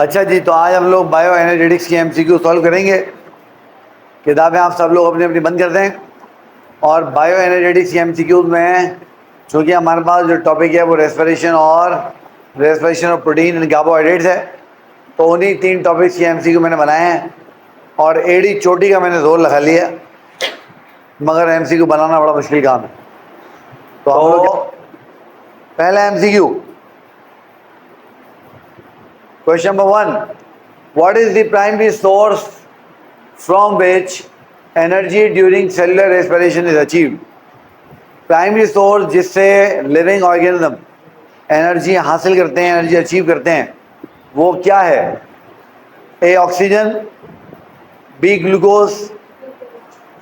अच्छा जी, तो आज हम लोग बायो एनर्जेटिक्स की एमसीक्यू सॉल्व करेंगे। किताबें आप सब लोग अपनी अपनी बंद कर दें। और बायो एनर्जेटिक्स की एमसीक्यूज में चूँकि हमारे पास जो टॉपिक है वो respiration of protein and carbohydrates है, तो उन्हीं 3 टॉपिक्स की एमसीक्यू मैंने बनाए हैं और एड़ी चोटी का मैंने जोर लगा लिया, मगर एमसीक्यू बनाना बड़ा मुश्किल काम है। तो हम लोग पहला MCQ, question number 1, what is the primary source from which energy during cellular respiration is achieved? Primary source जिससे लिविंग ऑर्गेनिज्म एनर्जी हासिल करते हैं, एनर्जी अचीव करते हैं, वो क्या है? A oxygen, B glucose,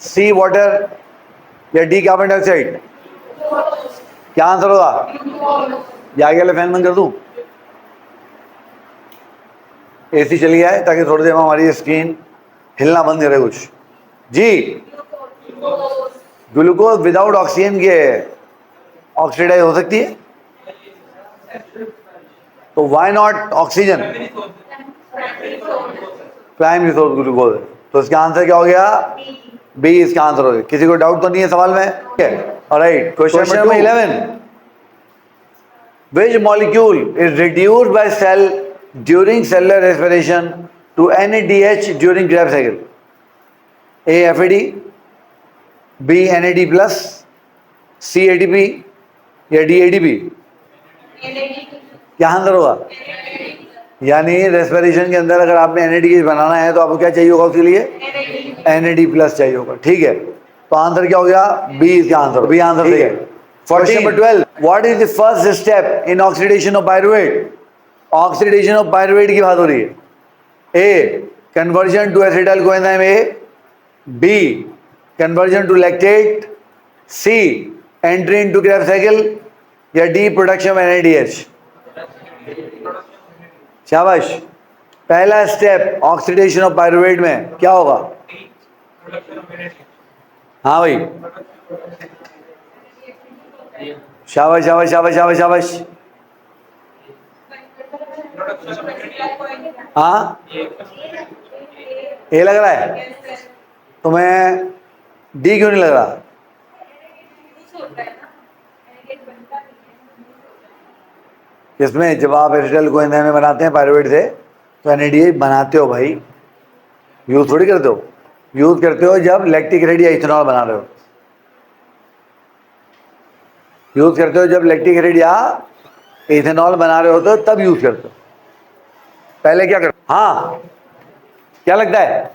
C water या डी कार्बन डाइऑक्साइड? क्या आंसर होगा? ये आगे वाले फैन बंद कर दूं? एसी चली गया है ताकि थोड़ी देर में हमारी स्क्रीन हिलना बंद करे कुछ। जी, ग्लूकोज विदाउट ऑक्सीजन के ऑक्सीडाइज हो सकती है, तो why not oxygen? Primary source glucose है, तो इसका आंसर क्या हो गया? बी इसका आंसर हो गया। किसी को डाउट तो नहीं है सवाल में? Alright, question number 11, which molecule is reduced by cell during cellular respiration to NADH during Krebs cycle? A FAD, B NAD plus, C ATP या D ATP? क्या आंसर होगा? यानी रेस्पिरेशन के अंदर अगर आपने NAD बनाना है तो आपको क्या चाहिए होगा उसके लिए? NAD प्लस चाहिए होगा। ठीक है, तो आंसर क्या हो गया? बी इसका आंसर, बी आंसर सही है। Question number 12, what is the first step in oxidation of pyruvate? Oxidation of pyruvate की बात हो रही है। A conversion to acetyl coenzyme A, B conversion to lactate, C entry into Krebs cycle या D production of NADH? शाबाश। पहला step oxidation of pyruvate में क्या होगा? हाँ भाई, शाबाश शाबाश शाबाश शाबाश शाबाश। हाँ, ए लग रहा है तुम्हें? डी क्यों नहीं लग रहा? इसमें जब आप एसिटाइल कोएंजाइम में बनाते हैं पायरुवेट से, तो NADH बनाते हो भाई, यूज थोड़ी करते हो। यूज करते हो जब लैक्टिक एसिड या इथेनॉल बना रहे हो। यूज करते हो जब लैक्टिक एसिड या इथेनॉल बना रहे हो तो तब यूज करते हो। पहले क्या कर? हाँ, क्या लगता है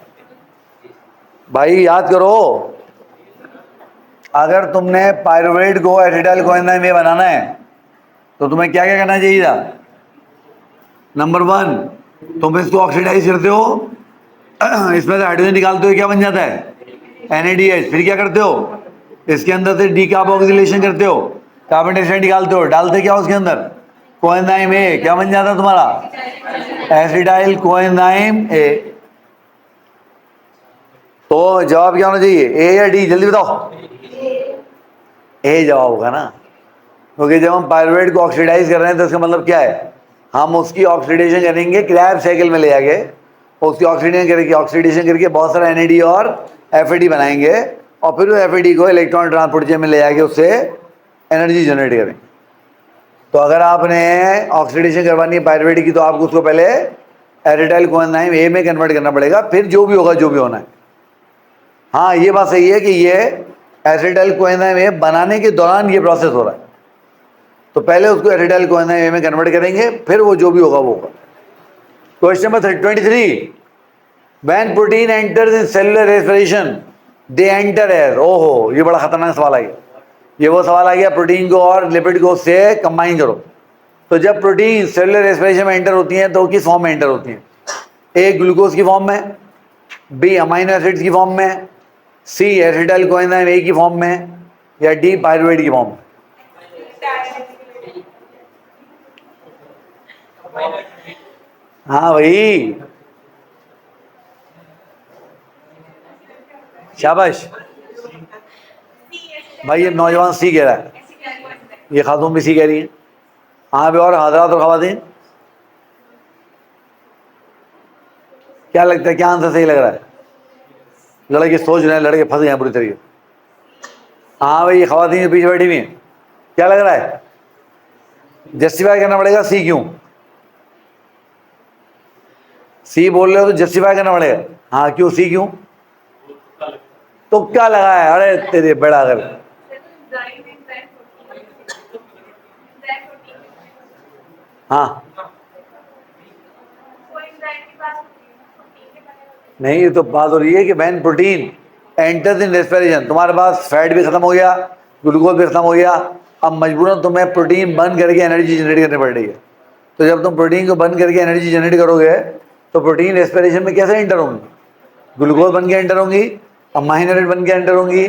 भाई? याद करो, अगर तुमने पायरुवेट को एसिटाइल कोएंजाइम में बनाना है तो तुम्हें क्या क्या करना चाहिए था? नंबर 1, तुम इसको ऑक्सीडाइज करते हो, इसमें से हाइड्रोजन निकालते हो, क्या बन जाता है? NADH। फिर क्या करते हो? इसके अंदर से डीकार्बोक्सिलेशन करते हो, कार्बन डाइऑक्साइड निकालते हो, डालते क्या उसके अंदर? Coenzyme A. क्या बन जाता तुम्हारा? एसिटाइल कोएंजाइम ए। तो जवाब क्या होना चाहिए? ए या डी? जल्दी बताओ। ए जवाब होगा ना, क्योंकि जब हम पायरुवेट को ऑक्सीडाइज कर रहे हैं तो इसका मतलब क्या है? हम उसकी ऑक्सीडेशन करेंगे, क्रैब साइकिल में ले जाके उसकी ऑक्सीडेशन करके बहुत सारा NAD और FAD बनाएंगे, और फिर उस FAD को इलेक्ट्रॉन ट्रांसपोर्ट चेन में ले जाके उससे एनर्जी जनरेट करेंगे। तो अगर आपने ऑक्सीडेशन करवानी है पायरुवेट की, तो आपको उसको पहले एसिटाइल कोएंजाइम ए में कन्वर्ट करना पड़ेगा, फिर जो भी होगा, जो भी होना है। हाँ, ये बात सही है कि ये एसिटाइल कोएंजाइम ए बनाने के दौरान ये प्रोसेस हो रहा है, तो पहले उसको एसिटाइल कोएंजाइम ए में कन्वर्ट करेंगे, फिर वो जो भी होगा वो होगा। Question number 23, when protein enters in cellular respiration they enter as? ओहो, ये बड़ा खतरनाक सवाल आ गया। ये वो सवाल आ गया, प्रोटीन को और लिपिड को से कंबाइन करो। तो जब प्रोटीन सेलुलर रेस्पिरेशन में एंटर होती हैं तो किस फॉर्म में एंटर होती हैं? ए ग्लूकोज की फॉर्म में, बी अमीनो एसिड्स की फॉर्म में, सी एसिटाइल कोएंजाइम ए की फॉर्म में, या डी पायरुवेट की फॉर्म में? हाँ भाई, शाबाश भाई। ये नौजवान सी कह रहा है, ये खातून भी सी कह रही है। हाँ भी, और हजरात और खवातीन, क्या लगता है, क्या आंसर सही लग रहा है? लड़के सोच रहे हैं, लड़के फंस गए हैं पूरी तरीके। हाँ भाई, ये खवातीन जो पीछे बैठी हुई हैं, क्या लग रहा है? जस्टिफाई करना पड़ेगा। सी क्यों? सी बोल रहे हो तो जस्टिफाई करना पड़ेगा। हाँ क्यों? सी क्यों? तो क्या लगा है? अरे तेरे बड़ा अगर हाँ नहीं, ये तो बात हो रही है कि when protein enters in respiration, तुम्हारे पास फैट भी खत्म हो गया, ग्लूकोज भी खत्म हो गया, अब मजबूरन तुम्हें प्रोटीन बर्न करके एनर्जी जनरेट करनी पड़ रही है। तो जब तुम प्रोटीन को बर्न करके एनर्जी जनरेट करोगे तो प्रोटीन रेस्पिरेशन में कैसे एंटर होंगी? ग्लूकोज बन के एंटर होंगी, अमाइनो बन के एंटर होंगी,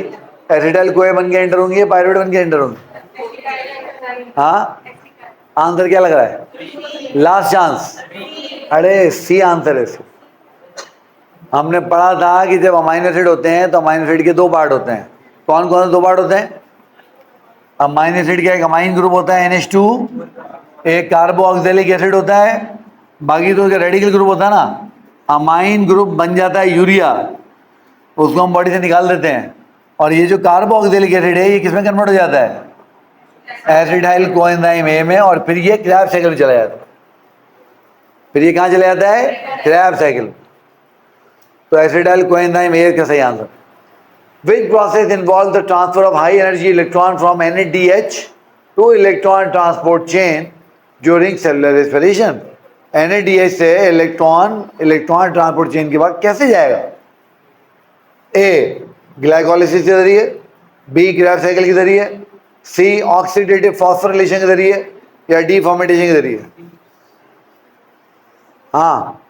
एसिटाइल कोए बन के एंटर होंगी, पायरुवेट बन के एंटर होंगी। हाँ, आंसर क्या लग रहा है? Last chance. अरे सी आंसर है इसका। हमने पढ़ा था कि जब अमाइनो एसिड होते हैं तो अमाइनो एसिड के दो पार्ट होते हैं। कौन कौन से दो पार्ट होते हैं? अमाइनो एसिड का एक अमाइन ग्रुप होता है NH2, एक कार्बोक्सिलिक एसिड होता है, बाकी तो उसका रेडिकल ग्रुप होता है ना। अमाइन ग्रुप बन जाता है यूरिया, उसको हम बॉडी से निकाल देते हैं, और ये जो कार्बोक्सिलिक एसिड है ये किसमें कन्वर्ट हो जाता है? एसिडाइल कोएंजाइम A में, और फिर ये क्रैब साइकिल में चला जाता है। फिर ये कहाँ चला जाता है? Krebs cycle. तो एसिडाइल कोएंजाइम A का सही answer. Which process involves the transfer of high energy electron from NADH to electron transport chain during cellular respiration? NADH से इलेक्ट्रॉन ट्रांसपोर्ट चेन के बाद कैसे जाएगा? A ग्लाइकोलाइसिस के जरिए, B क्रैब साइकिल के जरिए, C ऑक्सीडेटिव फॉस्फोरिलेशन के जरिए, या D फर्मेंटेशन के जरिए? हाँ,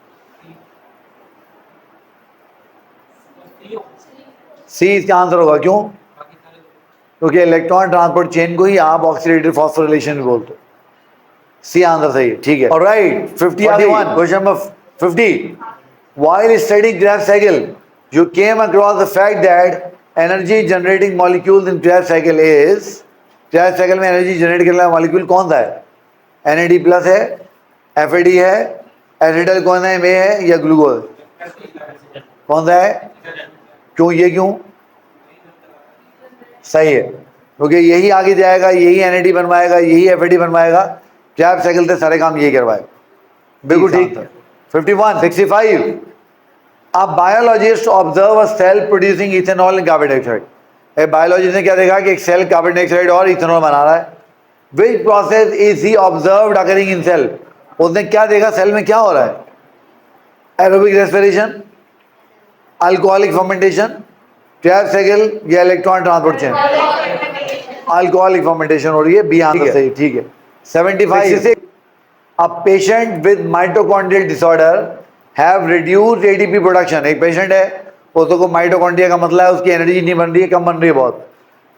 सी इसका आंसर होगा। क्यों? क्योंकि इलेक्ट्रॉन ट्रांसपोर्ट चेन को ही आप ऑक्सीडेटिव फॉस्फोरिलेशन बोलते हो। सी आंसर सही है, ठीक है। Alright, 51 question number 50। While studying Krebs cycle, you came across the fact that energy generating molecules in Krebs cycle is, Krebs cycle में एनर्जी जनरेट करने वाला मॉलिक्यूल कौन सा है? NAD प्लस है, FAD है, एसिटाइल कोएंजाइम A है, या ग्लूकोज? कौन सा है? क्यों? ये क्यों सही है? क्योंकि यही आगे जाएगा, यही NAD बनवाएगा, यही FAD बनवाएगा, क्रैब साइकिल से सारे काम यही करवाएगा। बिल्कुल ठीक। 51, 65। A biologist observe a cell producing ethanol and carbon dioxide. एक बायोलॉजिस्ट ने क्या देखा कि एक सेल कार्बन डाइऑक्साइड और इथेनॉल बना रहा है। Which process is he observed occurring in cell? उसने क्या देखा सेल में क्या हो रहा है? Aerobic respiration, alcoholic fermentation, Krebs cycle, या electron transport chain? Alcoholic fermentation हो रही है, बी आंसर सही, ठीक है। 75। A patient with mitochondrial disorder have reduced ATP production. एक पेशेंट है, उसको माइटोकॉन्ड्रिया का मतलब है उसकी एनर्जी नहीं बन रही है, कम बन रही है बहुत।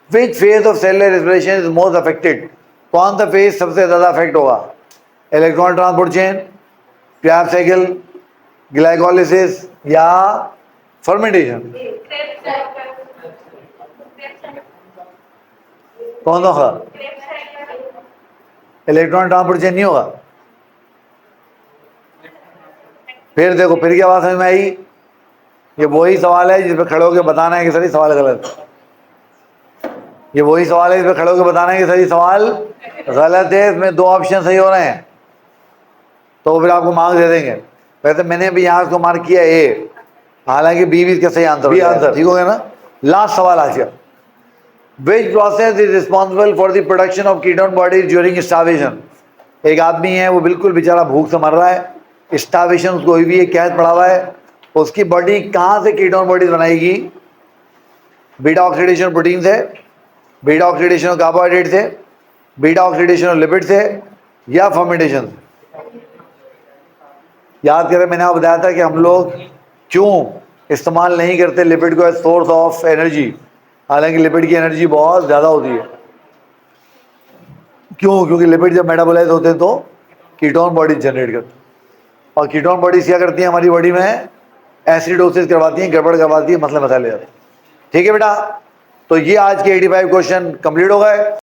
Which phase of cellular respiration is most affected? कौन सा फेज सबसे ज्यादा अफेक्ट होगा? Electron transport chain, Krebs cycle, glycolysis, या फर्मेंटेशन? कौन सा होगा? इलेक्ट्रॉन ट्रांसपोर्ट चेन नहीं होगा। फिर देखो, फिर क्या बात समझ में आई? ये वही सवाल है जिस पे खड़े होकर बताना है कि सही सवाल गलत। ये वही सवाल है जिस पे खड़े होकर बताना है कि सही सवाल गलत है। इसमें दो ऑप्शन सही हो रहे हैं तो फिर आपको मार्क्स दे देंगे। वैसे मैंने भी यहाँ उसको मार्क किया A, हालांकि B भी इसका सही आंसर, बी आंसर ठीक हो गया ना। लास्ट सवाल आज का। Which process is responsible for the production of ketone bodies during starvation? एक आदमी है, वो बिल्कुल बेचारा भूख से मर रहा है, स्टार्वेशन उसको हुई भी है, कैद पड़ा हुआ है, उसकी बॉडी कहाँ से कीटोन बॉडीज बनाएगी? बीटा ऑक्सीडेशन प्रोटीन से, बीटा ऑक्सीडेशन कार्बोहाइड्रेट से, बीटा ऑक्सीडेशन लिपिड से, या फर्मेंटेशन से? याद करें, मैंने आपको बताया था कि हम लोग क्यों इस्तेमाल नहीं करते लिपिड को एज सोर्स ऑफ एनर्जी, हालांकि लिपिड की एनर्जी बहुत ज़्यादा होती है। क्यों? क्योंकि लिपिड जब मेटाबोलाइज होते हैं तो कीटोन बॉडीज जनरेट करते हैं, और कीटोन बॉडीज क्या करती हैं हमारी बॉडी में? एसिडोसिस करवाती हैं, गड़बड़ करवाती है, मसले मसाले जाते हैं। ठीक है बेटा, तो ये आज के 85 क्वेश्चन कंप्लीट हो गए।